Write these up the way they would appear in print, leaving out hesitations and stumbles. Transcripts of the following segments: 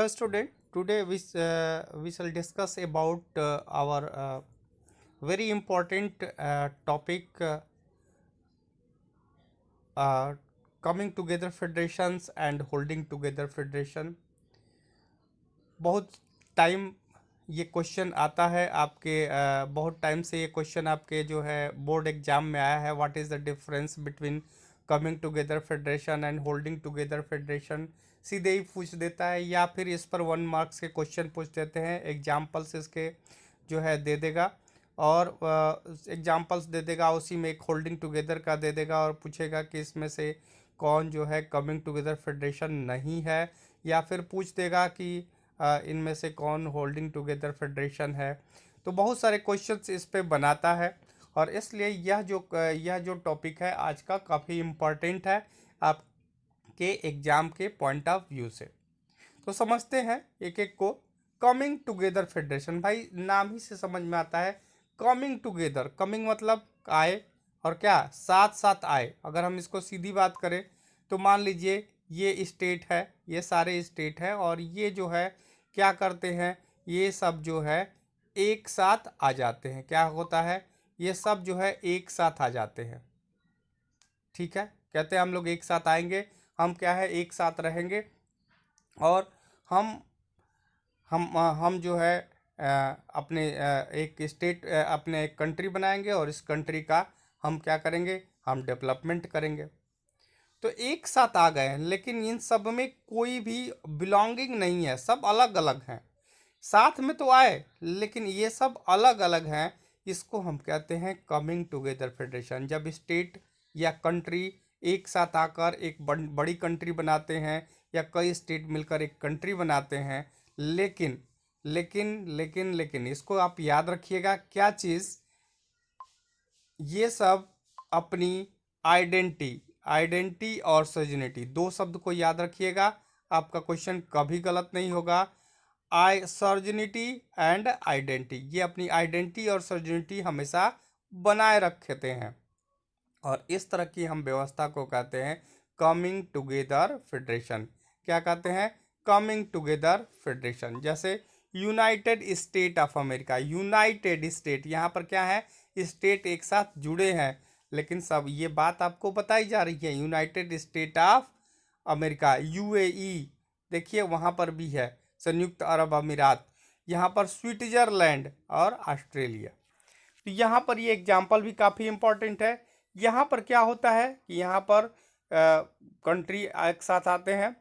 Hello student, today we shall discuss about our very important topic uh, coming together federations and holding together federation. बहुत time ये question आता है आपके बहुत time से ये क्वेश्चन आपके जो है बोर्ड एग्जाम में आया है। What is the difference between coming together federation and holding together federation, सीधे ही पूछ देता है या फिर इस पर 1 मार्क्स के क्वेश्चन पूछ देते हैं। एग्जाम्पल्स इसके जो है दे देगा और एग्जाम्पल्स दे देगा, उसी में एक होल्डिंग टुगेदर का दे देगा और पूछेगा कि इसमें से कौन जो है कमिंग टुगेदर फेडरेशन नहीं है, या फिर पूछ देगा कि इनमें से कौन होल्डिंग टुगेदर फेडरेशन है। तो बहुत सारे क्वेश्चंस इस पे बनाता है और इसलिए यह जो टॉपिक है आज का काफ़ी इम्पॉर्टेंट है आपके एग्ज़ाम के पॉइंट ऑफ व्यू से। तो समझते हैं एक एक को। कमिंग टुगेदर फेडरेशन, भाई नाम ही से समझ में आता है कमिंग टुगेदर। कमिंग मतलब आए और क्या साथ साथ आए। अगर हम इसको सीधी बात करें तो मान लीजिए ये स्टेट है, ये सारे स्टेट है और ये जो है क्या करते हैं, ये सब जो है एक साथ आ जाते हैं। क्या होता है, ये सब जो है एक साथ आ जाते हैं। ठीक है, कहते हैं हम लोग एक साथ आएंगे, हम क्या है एक साथ रहेंगे और हम हम जो है अपने एक स्टेट अपने एक कंट्री बनाएंगे और इस कंट्री का हम क्या करेंगे, हम डेवलपमेंट करेंगे। तो एक साथ आ गए हैं लेकिन इन सब में कोई भी बिलोंगिंग नहीं है, सब अलग अलग हैं। साथ में तो आए लेकिन ये सब अलग अलग हैं। इसको हम कहते हैं कमिंग टुगेदर फेडरेशन। जब स्टेट या कंट्री एक साथ आकर एक बड़ी कंट्री बनाते हैं या कई स्टेट मिलकर एक कंट्री बनाते हैं, लेकिन लेकिन इसको आप याद रखिएगा क्या चीज़, ये सब अपनी आइडेंटिटी और सॉवर्निटी, दो शब्द को याद रखिएगा। आपका क्वेश्चन कभी गलत नहीं होगा। सॉवर्निटी एंड आइडेंटिटी, ये अपनी आइडेंटिटी और सॉवर्निटी हमेशा बनाए रखते हैं और इस तरह की हम व्यवस्था को कहते हैं कमिंग टुगेदर फेडरेशन। क्या कहते हैं, कमिंग टुगेदर फेडरेशन। जैसे United state of America, United state, यहाँ पर क्या है, स्टेट एक साथ जुड़े हैं लेकिन सब ये बात आपको बताई जा रही है। United state of America, UAE, देखिए वहाँ पर भी है संयुक्त अरब अमीरात, यहाँ पर स्विट्जरलैंड और ऑस्ट्रेलिया। तो यहाँ पर ये एग्जाम्पल भी काफ़ी इम्पोर्टेंट है। यहाँ पर क्या होता है कि यहाँ पर कंट्री एक साथ आते हैं,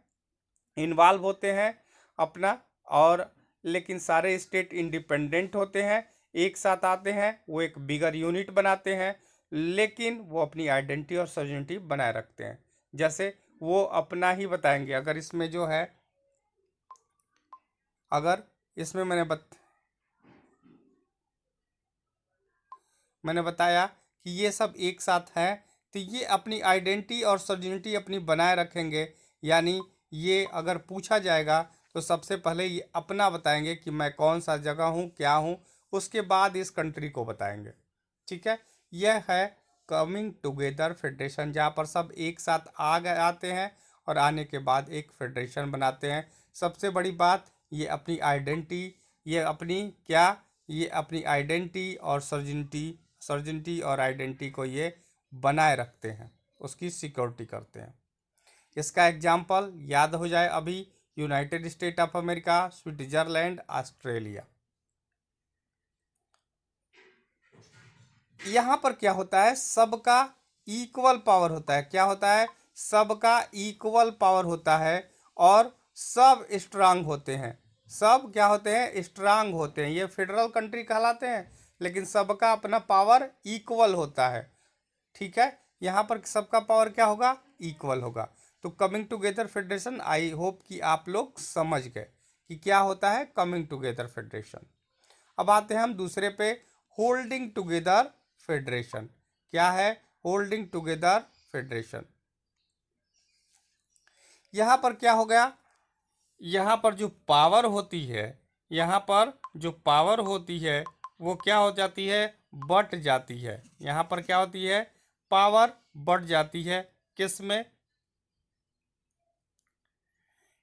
इन्वॉल्व होते हैं अपना, और लेकिन सारे स्टेट इंडिपेंडेंट होते हैं, एक साथ आते हैं, वो एक बिगर यूनिट बनाते हैं लेकिन वो अपनी आइडेंटिटी और सॉवर्निटी बनाए रखते हैं। जैसे वो अपना ही बताएंगे। अगर इसमें जो है, अगर इसमें मैंने बताया कि ये सब एक साथ हैं तो ये अपनी आइडेंटिटी और सॉवर्निटी अपनी बनाए रखेंगे। यानी ये अगर पूछा जाएगा तो सबसे पहले ये अपना बताएंगे कि मैं कौन सा जगह हूँ, क्या हूँ, उसके बाद इस कंट्री को बताएंगे। ठीक है, यह है कमिंग टुगेदर फेडरेशन, जहाँ पर सब एक साथ आते हैं और आने के बाद एक फेडरेशन बनाते हैं। सबसे बड़ी बात, ये अपनी आइडेंटिटी, ये अपनी क्या, ये अपनी आइडेंटिटी और सॉवर्निटी और आइडेंटिटी को ये बनाए रखते हैं, उसकी सिक्योरिटी करते हैं। इसका एग्जाम्पल याद हो जाए अभी, United state of America, Switzerland, Australia. यहाँ पर क्या होता है, सबका इक्वल पावर होता है। क्या होता है, सबका इक्वल पावर होता है और सब स्ट्रांग होते हैं। सब क्या होते हैं, स्ट्रांग होते हैं। ये फेडरल कंट्री कहलाते हैं लेकिन सबका अपना पावर इक्वल होता है। ठीक है, यहाँ पर सबका पावर क्या होगा, इक्वल होगा। तो coming together federation, I hope कि आप लोग समझ गए कि क्या होता है कमिंग टुगेदर फेडरेशन। अब आते हैं हम दूसरे पे, होल्डिंग टुगेदर फेडरेशन। क्या है होल्डिंग टुगेदर फेडरेशन, यहाँ पर क्या हो गया, यहाँ पर जो पावर होती है, यहाँ पर जो पावर होती है वो क्या हो जाती है, बढ़ जाती है। यहाँ पर क्या होती है, पावर बढ़ जाती है। किस में,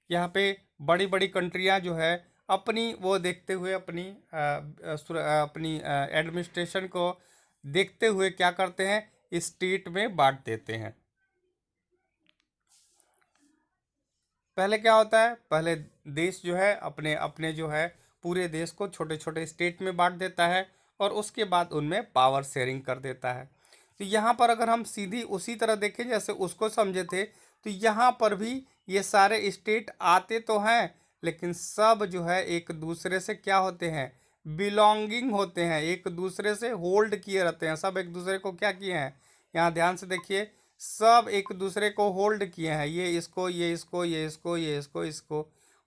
यहाँ पे बड़ी बड़ी कंट्रियां जो है अपनी वो देखते हुए अपनी एडमिनिस्ट्रेशन को देखते हुए क्या करते हैं, स्टेट में बांट देते हैं। पहले क्या होता है, पहले देश जो है अपने अपने जो है पूरे देश को छोटे छोटे स्टेट में बांट देता है और उसके बाद उनमें पावर शेयरिंग कर देता है। तो यहाँ पर अगर हम सीधी उसी तरह देखें जैसे उसको समझे थे, तो यहाँ पर भी ये सारे स्टेट आते तो हैं, लेकिन सब जो है एक दूसरे से क्या होते हैं, बिलोंगिंग होते हैं, एक दूसरे से होल्ड किए रहते हैं। सब एक दूसरे को क्या किए हैं, यहाँ ध्यान से देखिए, सब एक दूसरे को होल्ड किए हैं, ये इसको ये इसको ये इसको ये इसको इसको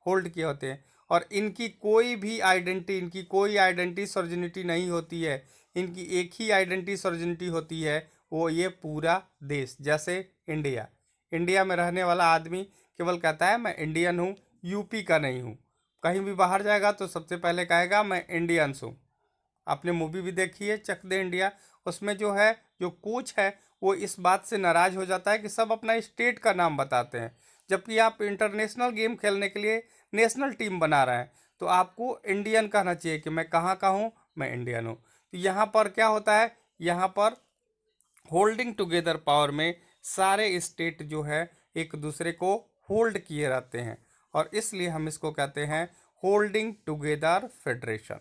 होल्ड किए होते हैं। और इनकी कोई भी आइडेंटिटी, इनकी कोई आइडेंटिटी सर्जिनिटी नहीं होती है, इनकी एक ही आइडेंटिटी सर्जिनिटी होती है, वो ये पूरा देश। जैसे इंडिया, इंडिया में रहने वाला आदमी केवल कहता है मैं इंडियन हूँ, यूपी का नहीं हूँ। कहीं भी बाहर जाएगा तो सबसे पहले कहेगा मैं इंडियंस हूँ। आपने मूवी भी देखी है चक दे इंडिया, उसमें जो है जो कोच है वो इस बात से नाराज हो जाता है कि सब अपना स्टेट का नाम बताते हैं, जबकि आप इंटरनेशनल गेम खेलने के लिए नेशनल टीम बना रहे हैं तो आपको इंडियन कहना चाहिए कि मैं कहाँ का हूँ, मैं इंडियन हूँ। तो यहाँ पर क्या होता है, यहाँ पर होल्डिंग टुगेदर पावर में सारे स्टेट जो है एक दूसरे को होल्ड किए रहते हैं और इसलिए हम इसको कहते हैं होल्डिंग टुगेदर फेडरेशन।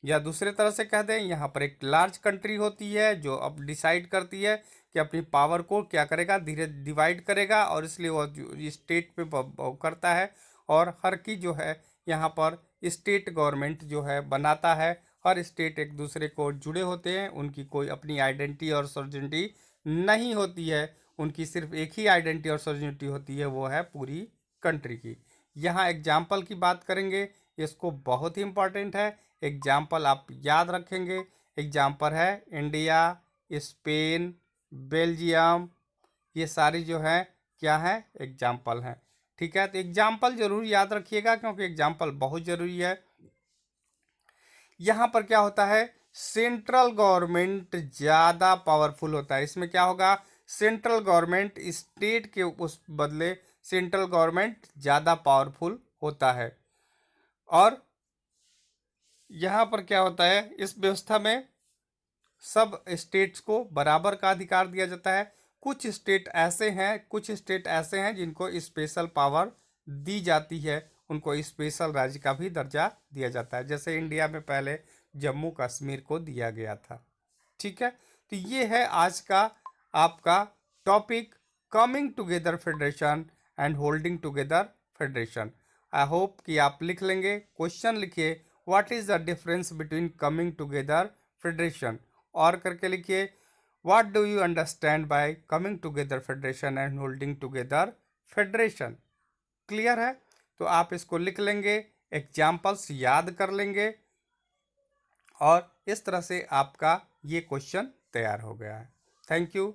या दूसरे तरह से कह दें, यहाँ पर एक लार्ज कंट्री होती है जो अब डिसाइड करती है कि अपनी पावर को क्या करेगा, धीरे डिवाइड करेगा और इसलिए वो स्टेट पे करता है। और हर की जो है यहाँ पर स्टेट गवर्नमेंट जो है बनाता है। हर स्टेट एक दूसरे को जुड़े होते हैं, उनकी कोई अपनी आइडेंटिटी और सोर्जिनिटी नहीं होती है, उनकी सिर्फ एक ही आइडेंटिटी और सोर्जिनिटी होती है, वो है पूरी कंट्री की। यहाँ एग्जाम्पल की बात करेंगे, इसको बहुत ही इंपॉर्टेंट है। एग्जाम्पल आप याद रखेंगे, एग्जाम्पल है इंडिया, स्पेन, बेल्जियम, ये सारी जो है क्या है, एग्जाम्पल हैं। ठीक है, तो एग्जाम्पल जरूर याद रखिएगा क्योंकि एग्जाम्पल बहुत ज़रूरी है। यहाँ पर क्या होता है, सेंट्रल गवर्नमेंट ज़्यादा पावरफुल होता है। इसमें क्या होगा, सेंट्रल गवर्नमेंट स्टेट के उस बदले सेंट्रल गवर्नमेंट ज़्यादा पावरफुल होता है। और यहाँ पर क्या होता है, इस व्यवस्था में सब स्टेट्स को बराबर का अधिकार दिया जाता है। कुछ स्टेट ऐसे हैं जिनको स्पेशल पावर दी जाती है, उनको स्पेशल राज्य का भी दर्जा दिया जाता है, जैसे इंडिया में पहले जम्मू कश्मीर को दिया गया था। ठीक है, तो ये है आज का आपका topic, coming together federation and holding together federation. I hope कि आप लिख लेंगे। क्वेश्चन लिखिए, what is the difference between coming together federation, और करके लिखिए what do you understand by coming together federation and holding together federation. Clear है, तो आप इसको लिख लेंगे, एग्जाम्पल्स याद कर लेंगे और इस तरह से आपका ये क्वेश्चन तैयार हो गया है। Thank you.